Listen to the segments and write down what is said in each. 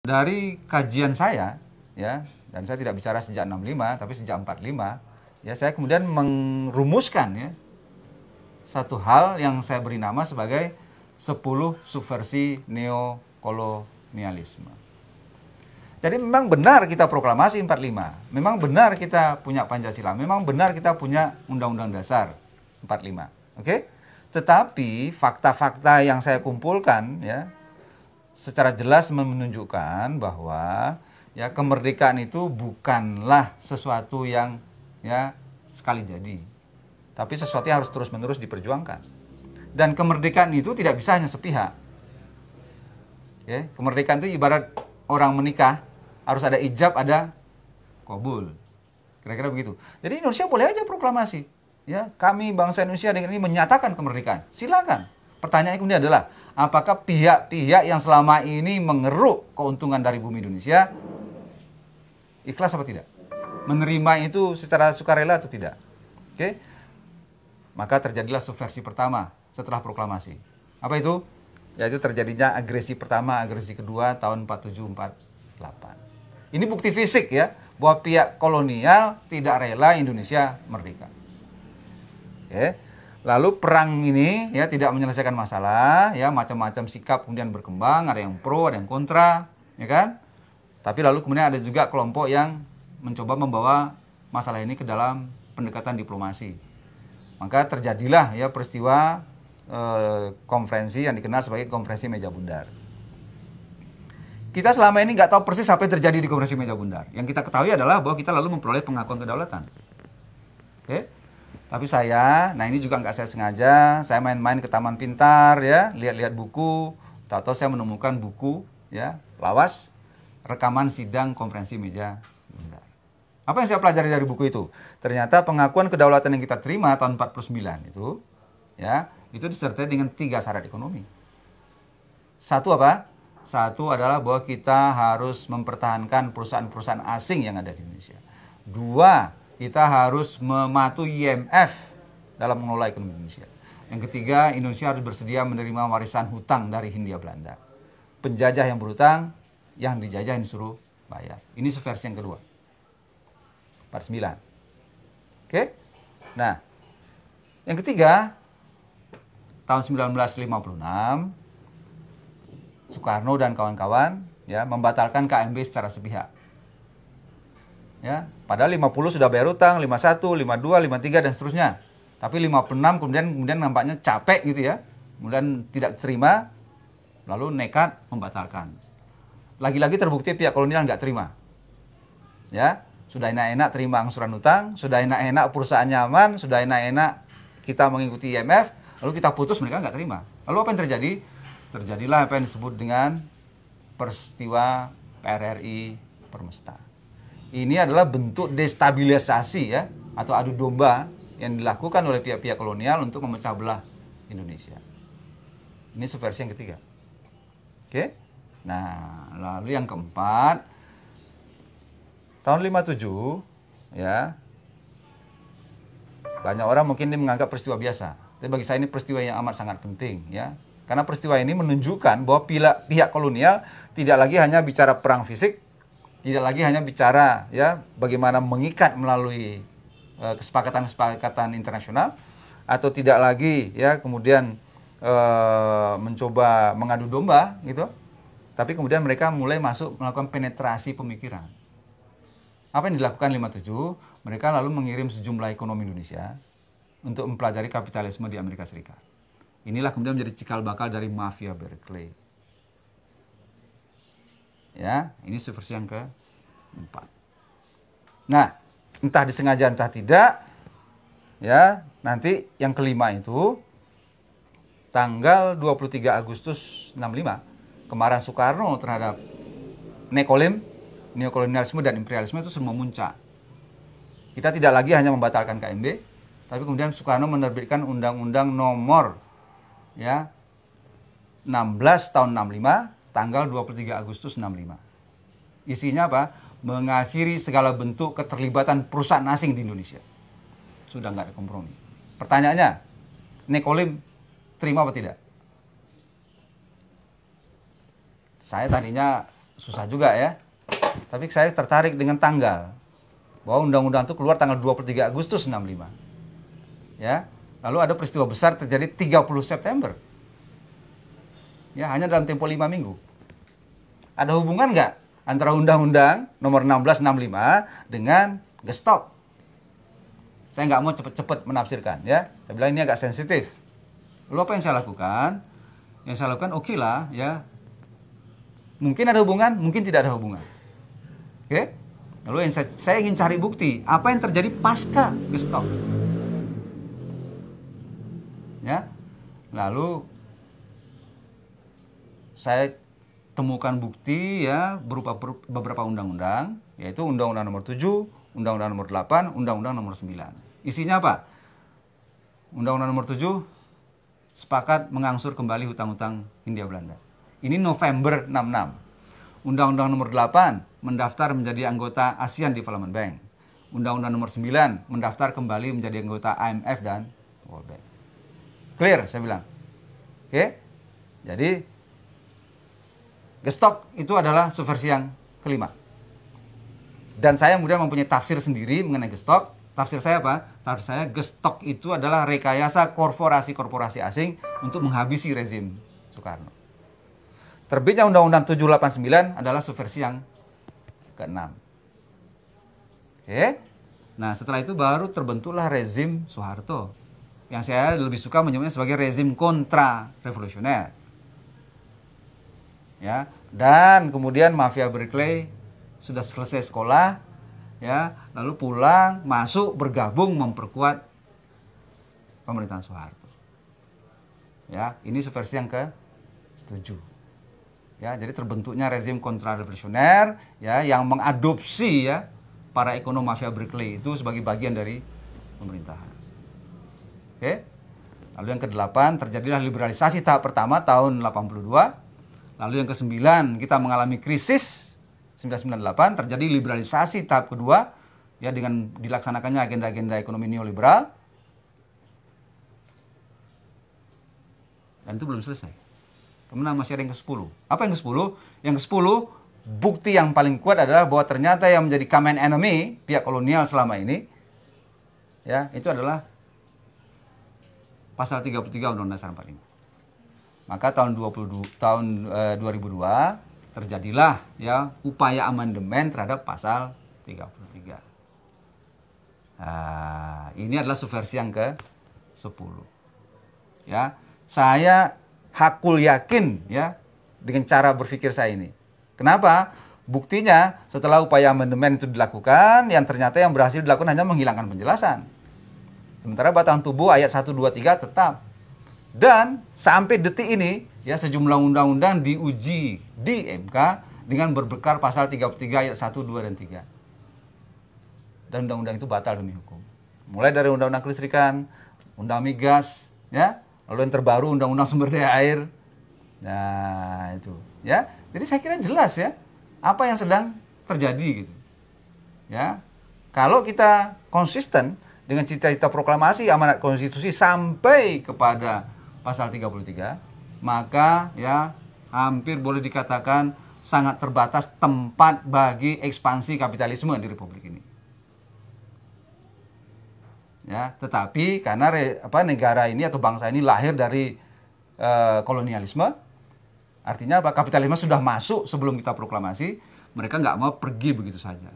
Dari kajian saya, ya, dan saya tidak bicara sejak 65, tapi sejak 45, ya, saya kemudian merumuskan, ya, satu hal yang saya beri nama sebagai 10 subversi neokolonialisme. Jadi memang benar kita proklamasi 45, memang benar kita punya Pancasila, memang benar kita punya Undang-Undang Dasar 45, oke? Tetapi fakta-fakta yang saya kumpulkan, ya, secara jelas menunjukkan bahwa, ya, kemerdekaan itu bukanlah sesuatu yang, ya, sekali jadi, tapi sesuatu yang harus terus-menerus diperjuangkan. Dan kemerdekaan itu tidak bisa hanya sepihak. Ya, kemerdekaan itu ibarat orang menikah, harus ada ijab, ada qabul. Kira-kira begitu. Jadi Indonesia boleh aja proklamasi. Ya, kami bangsa Indonesia dengan ini menyatakan kemerdekaan. Silakan. Pertanyaannya kemudian adalah, apakah pihak-pihak yang selama ini mengeruk keuntungan dari bumi Indonesia ikhlas apa tidak? Menerima itu secara sukarela atau tidak? Oke? Maka terjadilah subversi pertama setelah proklamasi. Apa itu? Yaitu terjadinya agresi pertama, agresi kedua tahun 47-48. Ini bukti fisik, ya, bahwa pihak kolonial tidak rela Indonesia merdeka. Oke. Lalu perang ini, ya, tidak menyelesaikan masalah, ya, macam-macam sikap kemudian berkembang, ada yang pro, ada yang kontra, ya kan? Tapi lalu kemudian ada juga kelompok yang mencoba membawa masalah ini ke dalam pendekatan diplomasi. Maka terjadilah, ya, peristiwa konferensi yang dikenal sebagai konferensi meja bundar. Kita selama ini nggak tahu persis apa yang terjadi di konferensi meja bundar. Yang kita ketahui adalah bahwa kita lalu memperoleh pengakuan kedaulatan. Oke? Tapi saya, nah ini juga nggak saya sengaja, saya main-main ke Taman Pintar, ya, lihat-lihat buku, tahu-tahu saya menemukan buku, ya, lawas, rekaman sidang konferensi meja bundar. Apa yang saya pelajari dari buku itu? Ternyata pengakuan kedaulatan yang kita terima tahun 49 itu, ya, itu disertai dengan 3 syarat ekonomi. Satu apa? Satu adalah bahwa kita harus mempertahankan perusahaan-perusahaan asing yang ada di Indonesia. 2, kita harus mematuhi IMF dalam mengelola ekonomi Indonesia. Yang ketiga, Indonesia harus bersedia menerima warisan hutang dari Hindia Belanda. Penjajah yang berhutang, yang dijajah yang disuruh bayar. Ini subversi yang kedua. 49. Oke? Nah, yang ketiga, tahun 1956, Soekarno dan kawan-kawan, ya, membatalkan KMB secara sepihak. Ya, padahal 50 sudah bayar utang, 51, 52, 53 dan seterusnya. Tapi 56 kemudian nampaknya capek gitu, ya. Kemudian tidak terima, lalu nekat membatalkan. Lagi-lagi terbukti pihak kolonial nggak terima. Ya, sudah enak-enak terima angsuran utang, sudah enak-enak perusahaan nyaman, sudah enak-enak kita mengikuti IMF, lalu kita putus, mereka nggak terima. Lalu apa yang terjadi? Terjadilah apa yang disebut dengan peristiwa PRRI Permesta. Ini adalah bentuk destabilisasi, ya, atau adu domba yang dilakukan oleh pihak-pihak kolonial untuk memecah belah Indonesia. Ini subversi yang ketiga. Oke? Nah, lalu yang keempat, tahun 57, ya, banyak orang mungkin ini menganggap peristiwa biasa. Tapi bagi saya ini peristiwa yang amat sangat penting, ya. Karena peristiwa ini menunjukkan bahwa pihak kolonial tidak lagi hanya bicara perang fisik, tidak lagi hanya bicara, ya, bagaimana mengikat melalui kesepakatan-kesepakatan internasional, atau tidak lagi, ya, kemudian mencoba mengadu domba, gitu. Tapi kemudian mereka mulai masuk melakukan penetrasi pemikiran. Apa yang dilakukan 57? Mereka lalu mengirim sejumlah ekonomi Indonesia untuk mempelajari kapitalisme di Amerika Serikat. Inilah kemudian menjadi cikal bakal dari mafia Berkeley. Ya, ini subversi yang keempat. Nah, entah disengaja entah tidak, ya, nanti yang kelima itu tanggal 23 Agustus 65, kemarahan Soekarno terhadap neokolonialisme dan imperialisme itu semua memuncak. Kita tidak lagi hanya membatalkan KMB, tapi kemudian Soekarno menerbitkan Undang-Undang Nomor, ya, 16 tahun 65, tanggal 23 Agustus 65. Isinya apa? Mengakhiri segala bentuk keterlibatan perusahaan asing di Indonesia. Sudah nggak ada kompromi. Pertanyaannya, Nekolim terima apa tidak? Saya tadinya susah juga ya. Tapi saya tertarik dengan tanggal. Bahwa undang-undang itu keluar tanggal 23 Agustus 65. Ya. Lalu ada peristiwa besar terjadi 30 September. Ya, hanya dalam tempo 5 minggu. Ada hubungan nggak antara Undang-Undang nomor 1665 dengan Gestok? Saya nggak mau cepet-cepet menafsirkan ya. Saya bilang ini agak sensitif. Lalu apa yang saya lakukan? Yang saya lakukan oke lah ya. Mungkin ada hubungan, mungkin tidak ada hubungan. Oke? Lalu yang saya ingin cari bukti apa yang terjadi pasca Gestok. Ya. Lalu saya temukan bukti ya berupa beberapa undang-undang, yaitu Undang-Undang nomor 7, Undang-Undang nomor 8, Undang-Undang nomor 9. Isinya apa? Undang-Undang nomor 7 sepakat mengangsur kembali hutang-hutang Hindia Belanda. Ini November 66. Undang-Undang nomor 8 mendaftar menjadi anggota ASEAN Development Bank. Undang-Undang nomor 9 mendaftar kembali menjadi anggota IMF dan World Bank. Clear, saya bilang. Oke? Jadi Gestok itu adalah subversi yang kelima. Dan saya kemudian mempunyai tafsir sendiri mengenai Gestok. Tafsir saya apa? Tafsir saya Gestok itu adalah rekayasa korporasi-korporasi asing untuk menghabisi rezim Soekarno. Terbitnya Undang-Undang 789 adalah subversi yang ke-6. Oke. Nah, setelah itu baru terbentuklah rezim Soeharto. Yang saya lebih suka menyebutnya sebagai rezim kontra-revolusioner. Ya, dan kemudian mafia Berkeley sudah selesai sekolah, ya, lalu pulang, masuk, bergabung, memperkuat pemerintahan Soeharto. Ya, ini subversi yang ke-7. Ya, jadi terbentuknya rezim kontra-revolusioner, ya, yang mengadopsi ya para ekonom mafia Berkeley itu sebagai bagian dari pemerintahan. Oke. Lalu yang ke-8 terjadilah liberalisasi tahap pertama tahun 82. Lalu yang ke-9 kita mengalami krisis 1998, terjadi liberalisasi tahap kedua ya dengan dilaksanakannya agenda-agenda ekonomi neoliberal. Dan itu belum selesai. Kemudian masih ada yang ke-10. Apa yang ke-10? Yang ke-10 bukti yang paling kuat adalah bahwa ternyata yang menjadi common enemy pihak kolonial selama ini ya, itu adalah pasal 33 Undang-Undang Dasar 45. Maka tahun 2002 terjadilah ya upaya amandemen terhadap pasal 33. Nah, ini adalah subversi yang ke-10. Ya, saya hakul yakin ya dengan cara berpikir saya ini. Kenapa? Buktinya setelah upaya amandemen itu dilakukan, yang ternyata yang berhasil dilakukan hanya menghilangkan penjelasan. Sementara batang tubuh ayat 1, 2, 3 tetap. Dan sampai detik ini ya sejumlah undang-undang diuji di MK dengan berbekal pasal 33 ayat 1, 2, dan 3. Dan undang-undang itu batal demi hukum. Mulai dari undang-undang kelistrikan, undang migas, ya, lalu yang terbaru undang-undang sumber daya air. Nah, itu, ya. Jadi saya kira jelas ya apa yang sedang terjadi gitu. Ya. Kalau kita konsisten dengan cita-cita proklamasi amanat konstitusi sampai kepada pasal 33, maka ya hampir boleh dikatakan sangat terbatas tempat bagi ekspansi kapitalisme di Republik ini. Ya, tetapi karena negara ini atau bangsa ini lahir dari kolonialisme, artinya apa? Kapitalisme sudah masuk sebelum kita proklamasi, mereka nggak mau pergi begitu saja.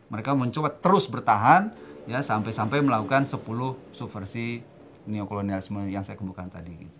Mereka mencoba terus bertahan ya sampai-sampai melakukan 10 subversi neokolonialisme yang saya kemukakan tadi gitu.